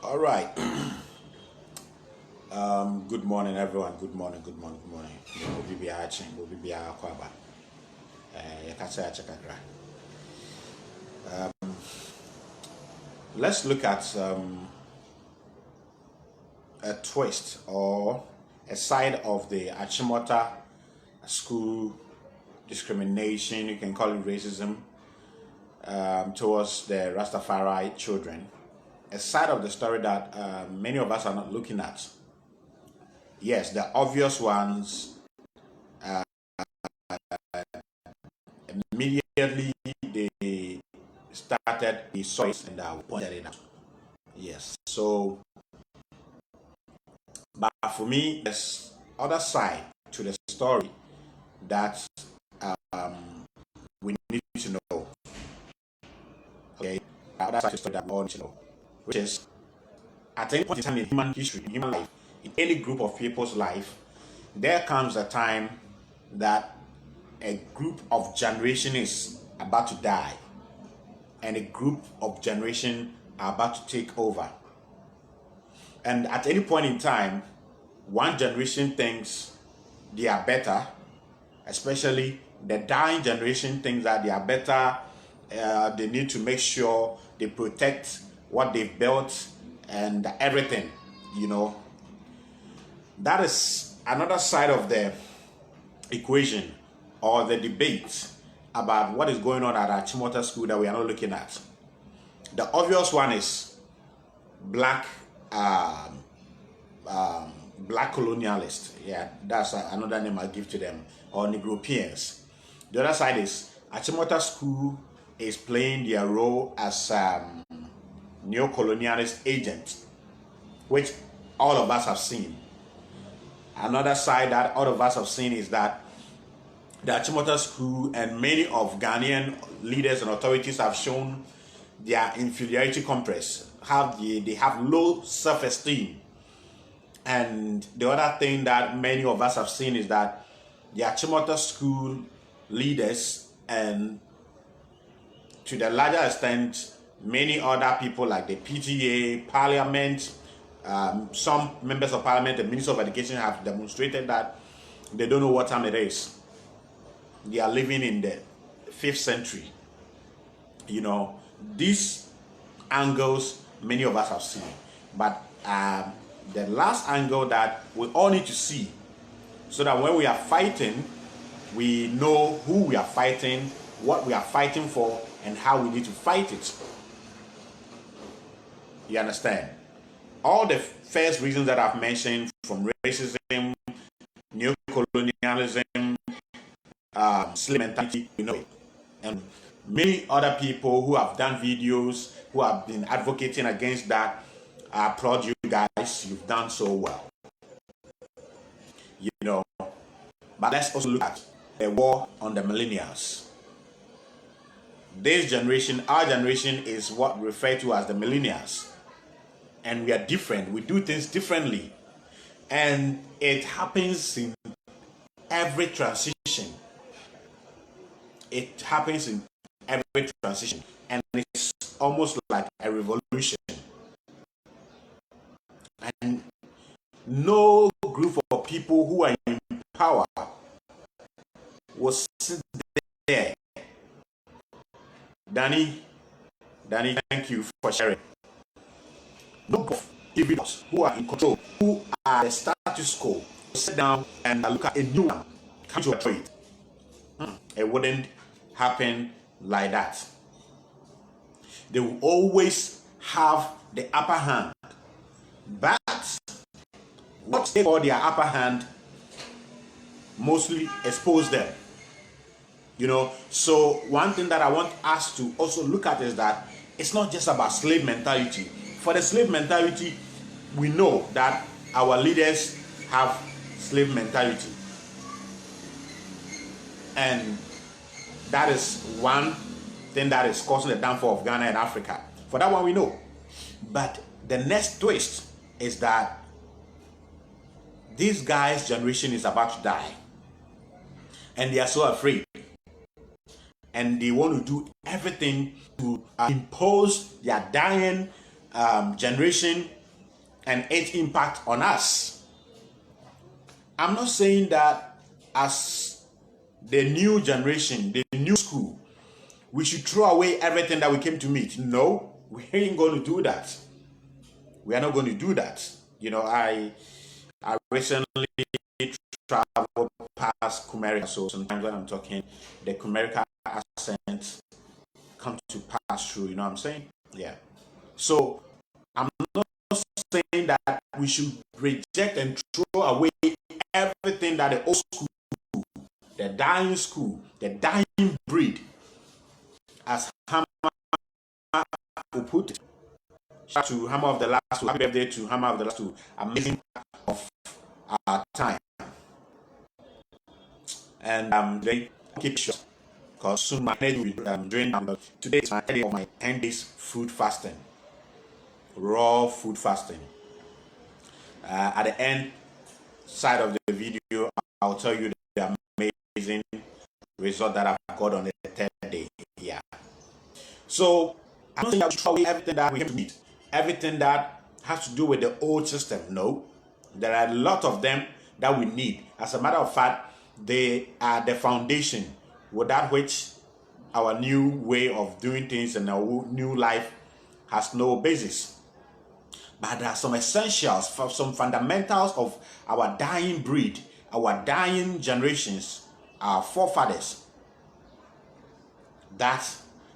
All right. Good morning, everyone. Good morning. We'll be watching. We'll be kwaba. Yakasa chakadra. Let's look at a twist or a side of the Achimota school discrimination. You can call it racism towards the Rastafari children. A side of the story that many of us are not looking at. Yes, the obvious ones, immediately they started the source and pointed it out. Yes, so, but for me, there's other side to the story that we need to know. Okay, other side to the story that we all need to know, which is at any point in time in human history, in human life, in any group of people's life, there comes a time that a group of generation is about to die and a group of generation are about to take over. And at any point in time, one generation thinks they are better, especially the dying generation thinks that they are better. They need to make sure they protect what they've built and everything, you know. That is another side of the equation or the debate about what is going on at Achimota school that we are not looking at. The obvious one is black colonialists. Yeah, that's another name I give to them, or Negropeans. The other side is Achimota school is playing their role as neo-colonialist agent, which all of us have seen. Another side that all of us have seen is that the Achimota school and many of Ghanaian leaders and authorities have shown their inferiority complex. They have low self-esteem. And the other thing that many of us have seen is that the Achimota school leaders and to the larger extent many other people like the PTA, Parliament, some members of Parliament and Minister of Education have demonstrated that they don't know what time it is. They are living in the 5th century. You know, these angles many of us have seen. But the last angle that we all need to see so that when we are fighting, we know who we are fighting, what we are fighting for, and how we need to fight it. You understand? All the first reasons that I've mentioned, from racism, neo-colonialism, slave mentality, you know it. And many other people who have done videos, who have been advocating against that, I applaud you guys. You've done so well. You know, but let's also look at the war on the millennials. This generation, our generation, is what we refer to as the millennials. And we are different. We do things differently. And it happens in every transition. It happens in every transition. And it's almost like a revolution. And no group of people who are in power will sit there. Danny, thank you for sharing. No group of individuals who are in control, who are the status quo, will sit down and look at a new one, come to a trade. It wouldn't happen like that. They will always have the upper hand. But what they call their upper hand mostly expose them. You know, so one thing that I want us to also look at is that it's not just about slave mentality. For the slave mentality, we know that our leaders have slave mentality. And that is one thing that is causing the downfall of Ghana and Africa. For that one, we know. But the next twist is that this guy's generation is about to die. And they are so afraid. And they want to do everything to impose their dying generation and its impact on us. I'm not saying that as the new generation, the new school, we should throw away everything that we came to meet. No, we ain't going to do that. We are not going to do that. You know, I recently traveled past Kumerica, so sometimes when I'm talking, the Kumerica accent comes to pass through, you know what I'm saying? Yeah. So I'm not saying that we should reject and throw away everything that the old school, the dying school, the dying breed, as Hammer will put it. Shout to Hammer of the Last, happy birthday to Hammer of the Last, amazing of our time. And they keep short because soon my energy will drain down. Today is my 10 day of my 10 days food fasting, raw food fasting. At the end side of the video, I'll tell you the amazing result that I've got on the third day. Yeah. So I'm not saying that we throw away everything that we have to meet, everything that has to do with the old system. No, there are a lot of them that we need. As a matter of fact, they are the foundation without which our new way of doing things and our new life has no basis. But there are some essentials, some fundamentals of our dying breed, our dying generations, our forefathers. That,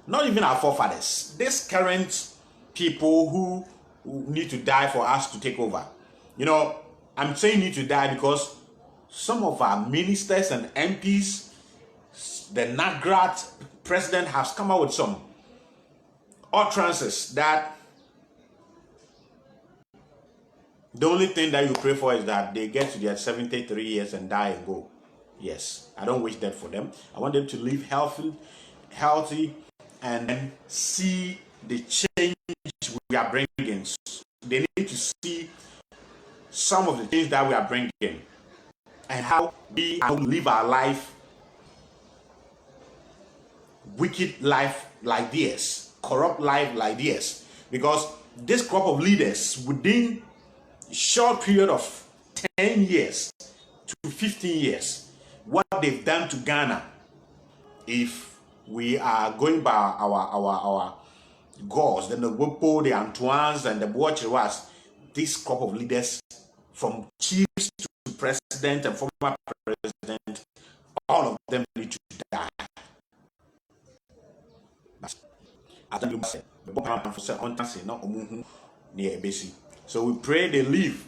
not even our forefathers, these current people who need to die for us to take over. You know, I'm saying need to die because some of our ministers and MPs, the Nagrat president has come out with some utterances that the only thing that you pray for is that they get to their 73 years and die and go. Yes, I don't wish that for them. I want them to live healthy, and then see the change we are bringing. They need to see some of the things that we are bringing and how we live our life, wicked life like this, corrupt life like this. Because this crop of leaders within a short period of 10 years to 15 years, what they've done to Ghana, if we are going by our gods, then the Wopo, the Antoines, and the Boachiwas, this crop of leaders, from chiefs to president and former president, all of them need to die. So we pray they live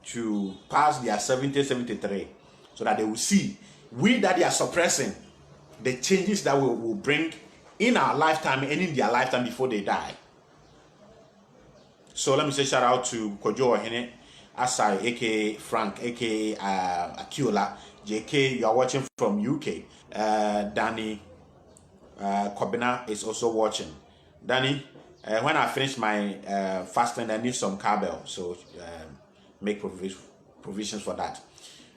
to pass their 70, 73, so that they will see we that they are suppressing the changes that we will bring in our lifetime and in their lifetime before they die. So let me say shout out to Kojo Ohene, Asai, aka Frank, aka Akiola, JK, you are watching from UK. Danny Kobina is also watching. Danny, when I finish my fasting, I need some cowbell, so make provisions for that.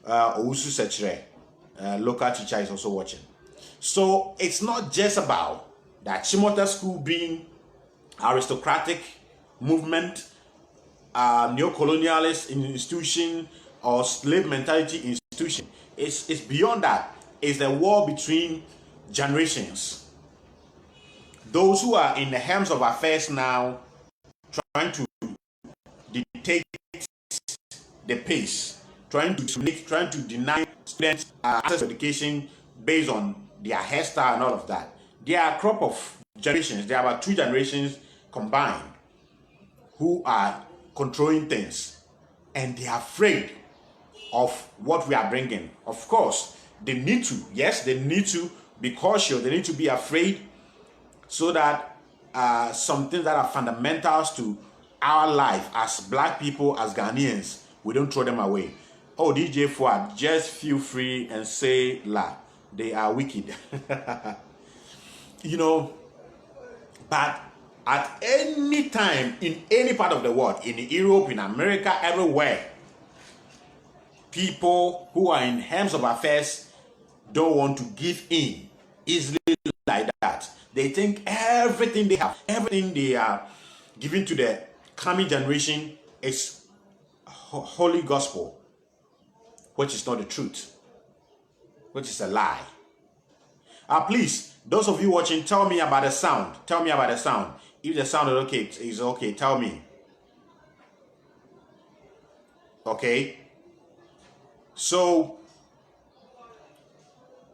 Owusu Sechre, local teacher, is also watching. So it's not just about the Achimota school being aristocratic movement, neo-colonialist institution, or slave mentality institution. It's beyond that. It's the war between generations. Those who are in the helms of affairs now, trying to dictate the pace, trying to deny students access to education based on their hairstyle and all of that. They are a crop of generations. There are about 2 generations combined who are controlling things, and they are afraid of what we are bringing. Of course, they need to. Yes, they need to be cautious. They need to be afraid, so that some things that are fundamentals to our life as black people, as Ghanaians, we don't throw them away. Oh, DJ Fuad, just feel free and say la. They are wicked. You know, but at any time, in any part of the world, in Europe, in America, everywhere, people who are in helms of affairs don't want to give in easily like that. They think everything they have, everything they are giving to the coming generation is holy gospel, which is not the truth, which is a lie. Please, those of you watching, tell me about the sound. Tell me about the sound. If the sound is okay, tell me. Okay? So,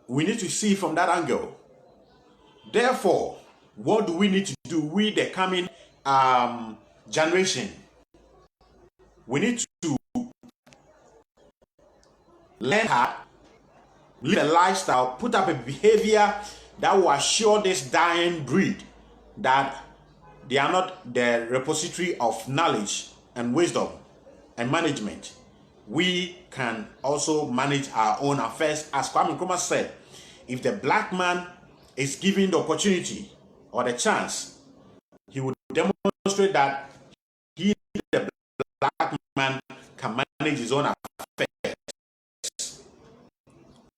we need to see from that angle. Therefore, what do we need to do? We, the coming generation, we need to learn how to live a lifestyle, put up a behavior that will assure this dying breed that they are not the repository of knowledge and wisdom and management. We can also manage our own affairs. As Kwame Nkrumah said, if the black man is given the opportunity or the chance, he would demonstrate that he, the black man, can manage his own affairs.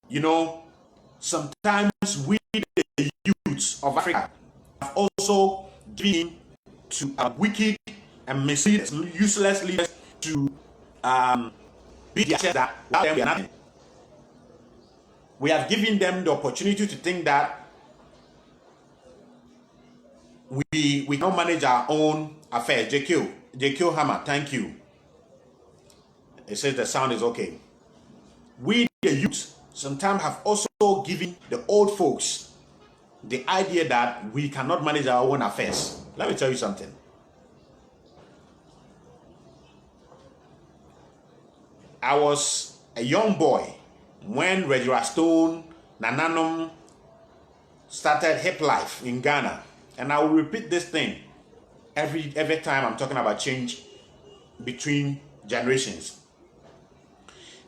You know, sometimes we, the youths of Africa, have also given to wicked and misleading, useless leaders to be the chest that we are nothing. We have given them the opportunity to think that we cannot manage our own affairs. JQ Hammer, thank you. It says the sound is okay. We, the youth, sometimes have also given the old folks the idea that we cannot manage our own affairs. Let me tell you something. I was a young boy when Reggie Stone, Nananom started hip life in Ghana. And I will repeat this thing every time I'm talking about change between generations.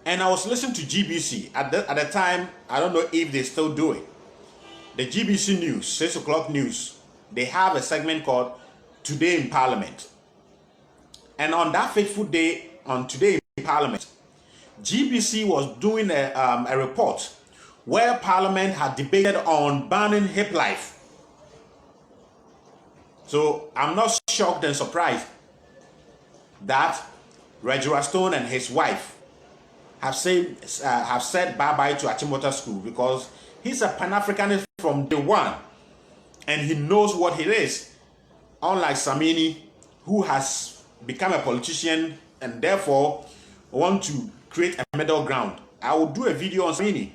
And I was listening to GBC. At the time, I don't know if they still do it. The GBC News, 6 o'clock news, they have a segment called Today in Parliament. And on that fateful day, on Today in Parliament, GBC was doing a report where Parliament had debated on banning hip life. So I'm not shocked and surprised that Reggie Stone and his wife have said bye-bye to Achimota School, because he's a Pan-Africanist from day one and he knows what he is. Unlike Samini, who has become a politician and therefore want to create a middle ground. I will do a video on Samini.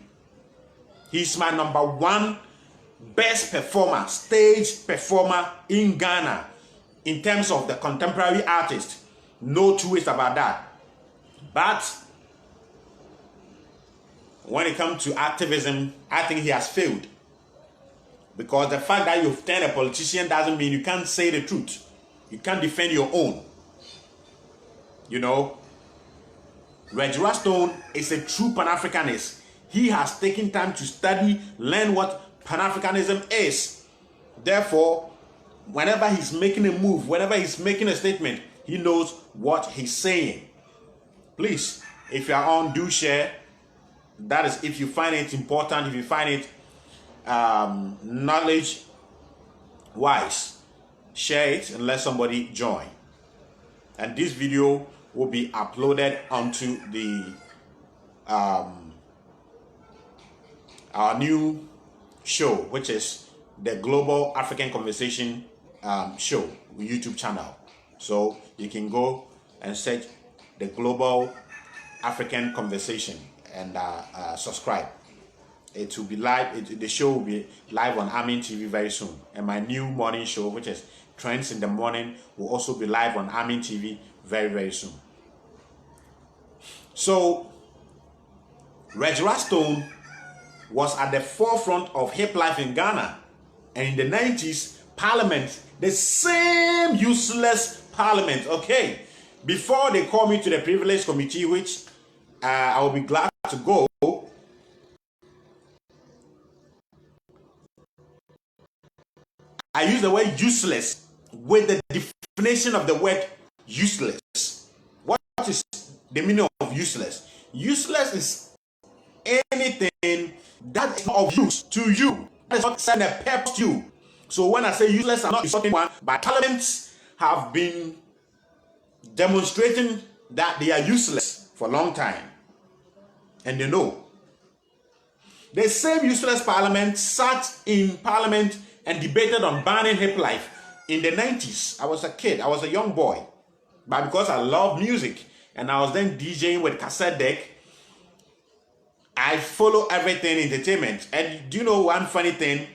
He's my #1 best performer, stage performer in Ghana in terms of the contemporary artist. No two ways about that. But when it comes to activism, I think he has failed. Because the fact that you've turned a politician doesn't mean you can't say the truth. You can't defend your own. You know, Reggie Stone is a true Pan-Africanist. He has taken time to study, learn what Pan-Africanism is. Therefore, whenever he's making a move, whenever he's making a statement, he knows what he's saying. Please, if you are on, do share. That is if you find it important, if you find it knowledge wise, share it and let somebody join. And this video will be uploaded onto the our new show, which is the Global African Conversation show YouTube channel. So you can go and search the Global African Conversation and subscribe. It will be live. The show will be live on Amin TV very soon. And my new morning show, which is Trends in the Morning, will also be live on Amin TV very, very soon. So, Reggie Stone was at the forefront of hip life in Ghana. And in the 90s, Parliament, the same useless Parliament, okay, before they call me to the Privilege Committee, which I will be glad to go, I use the word useless with the definition of the word useless. What is the meaning of useless? Useless is anything that is not of use to you, that is not serving a purpose to you. So when I say useless, I'm not insulting one, but parliaments have been demonstrating that they are useless for a long time. And they know. The same useless parliament sat in parliament and debated on banning hip life in the 90s. I was a kid, I was a young boy. But because I love music and I was then DJing with cassette deck, I follow everything entertainment. And do you know one funny thing?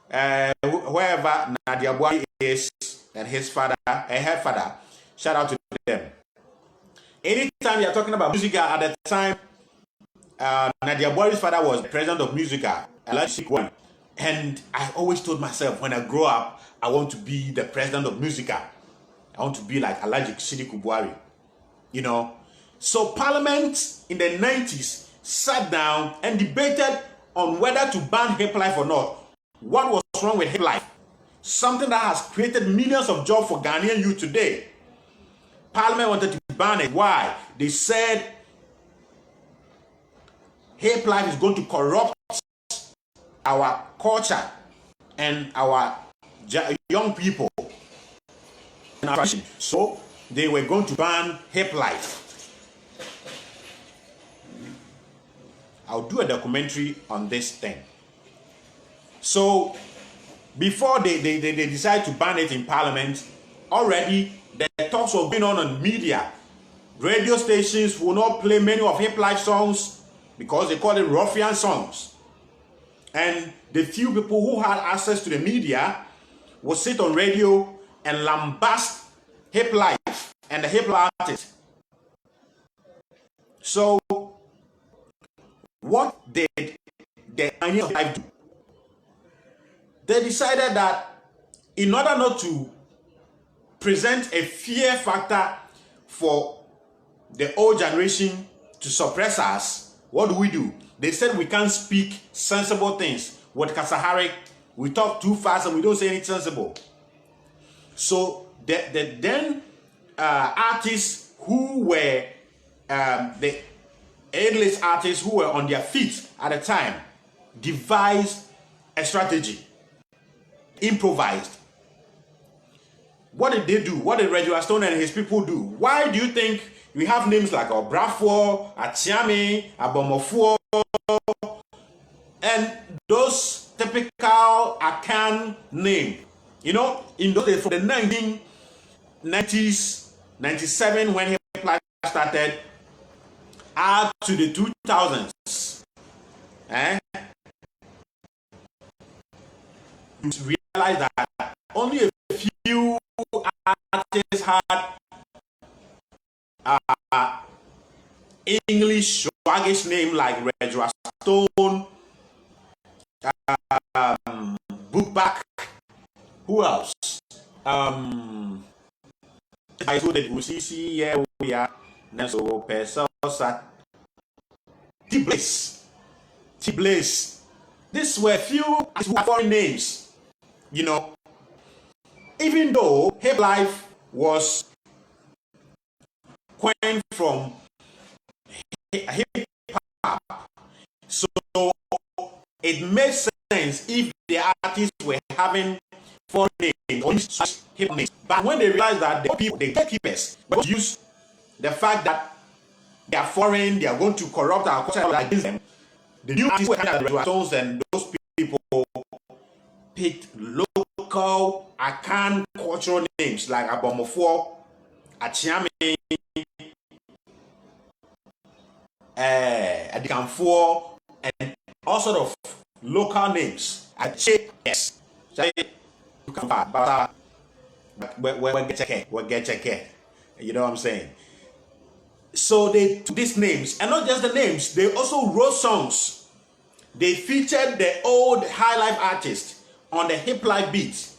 Wherever Nadia Boy is and his father and her father, shout out to them. Anytime you're talking about Musica at the time, Nadia Boy's father was the president of Musica, and I always told myself, when I grow up, I want to be the president of Musica. I want to be like Alhaji Sidi Kubwari, you know. So Parliament in the 90s sat down and debated on whether to ban hip life or not. What was wrong with hip life? Something that has created millions of jobs for Ghanaian youth today. Parliament wanted to ban it. Why? They said hip life is going to corrupt our culture and our young people. So they were going to ban hip life. I'll do a documentary on this thing. So before they decide to ban it in Parliament, already the talks were going on media. Radio stations will not play many of hip life songs because they call it ruffian songs. And the few people who had access to the media would sit on radio and lambast hip life and the hip life artists. So what did the Ghanaian life do? They decided that in order not to present a fear factor for the old generation to suppress us, what do? They said we can't speak sensible things. With Kasahari, we talk too fast and we don't say anything sensible. So the then artists who were the A-list artists who were on their feet at the time devised a strategy, improvised. What did they do? What did Reggie and his people do? Why do you think we have names like Obrafo, Atiame, Abomofuo, and those typical Akan name? You know, in those days, from the 1990s, 97 when hip life started, up to the 2000s, you realize that only a few artists had English swaggish name like Reggie Stone, Bookback. Who else? I saw that UCC, yeah, we are. So, T-Blaze. These were few foreign names, you know. Even though hip life was coined from hip hop, so it makes sense if the artists were having foreign names or hip hop names. But when they realized that the gatekeepers were to use the fact that they are foreign, they are going to corrupt our culture against them, the new artists were Stones and those people picked local Akan cultural names like Abomofuo, Atiame, Adikanfuo, and all sort of local names. Yes. You can but we get you know what I'm saying? So they took these names, and not just the names, they also wrote songs. They featured the old high life artists on the hip life beats.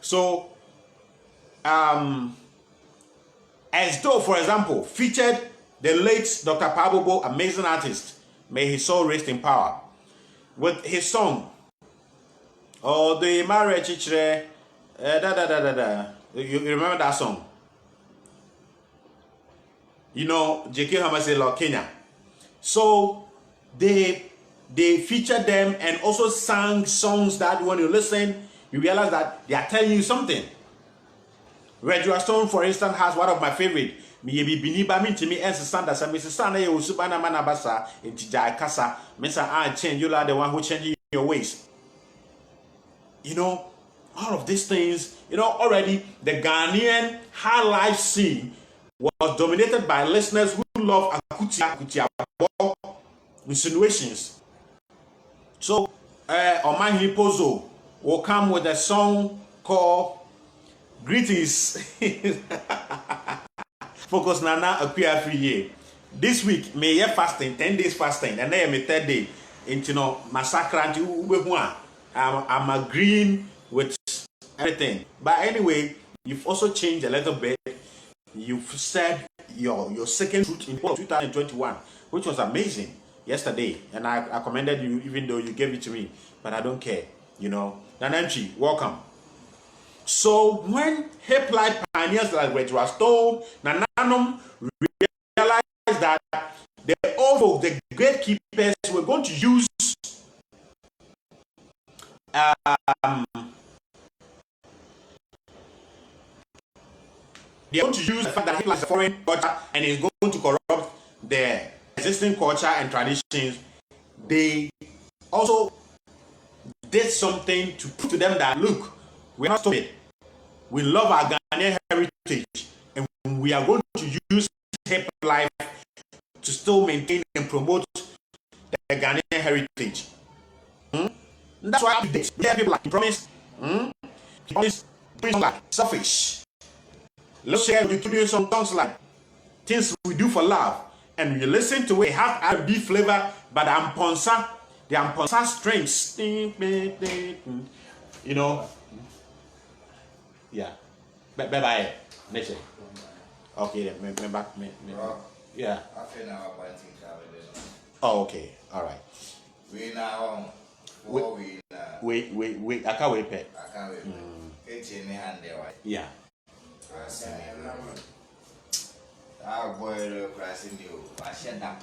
So as though, for example, featured the late Dr. Pabobo, amazing artist, may his soul rest in power, with his song "Oh the Marriage Chichre," You remember that song? You know, J.K. Hamase Law Kenya. So they featured them and also sang songs that when you listen, you realize that they are telling you something. Reggie Stone, for instance, has one of my favorite. Me be biniba me to me as a standard. So Mrs. Sana, you subana manabasa in Tijai Casa. Mr. I change you are the one who changes your ways. You know, all of these things, you know, already the Ghanaian high life scene was dominated by listeners who love akutia insinuations. So, Omahi Pozo will come with a song called Greetings. Focus Nana appear free here. This week, may ye fasting, 10 days fasting, and then my 3rd day. Into no massacre I'm agreeing with everything. But anyway, you've also changed a little bit. You've said your second truth in 2021, which was amazing yesterday. And I commended you even though you gave it to me. But I don't care, you know. Nananchi, welcome. So when hip life pioneers like Reggie Stone, Nananum realized that the old folk, the gatekeepers, were going to use they're going to use the fact that hip life is a foreign culture and is going to corrupt the existing culture and traditions. They also did something to prove to them that, look, we're not stupid. We love our Ghanaian heritage and we are going to use hip life to still maintain and promote the Ghanaian heritage. That's why we have people like promise. He promised doing like selfish. Let's share you doing some songs like things we do for love. And you listen to it, have R&B flavor, but the amponsa strings. You know. Yeah. Bye. Next. Okay, then remember. Yeah. Oh, okay. All right. We now. Wait. I can't wait. It's in the hand there. Yeah. I boy, pressing you. I said that.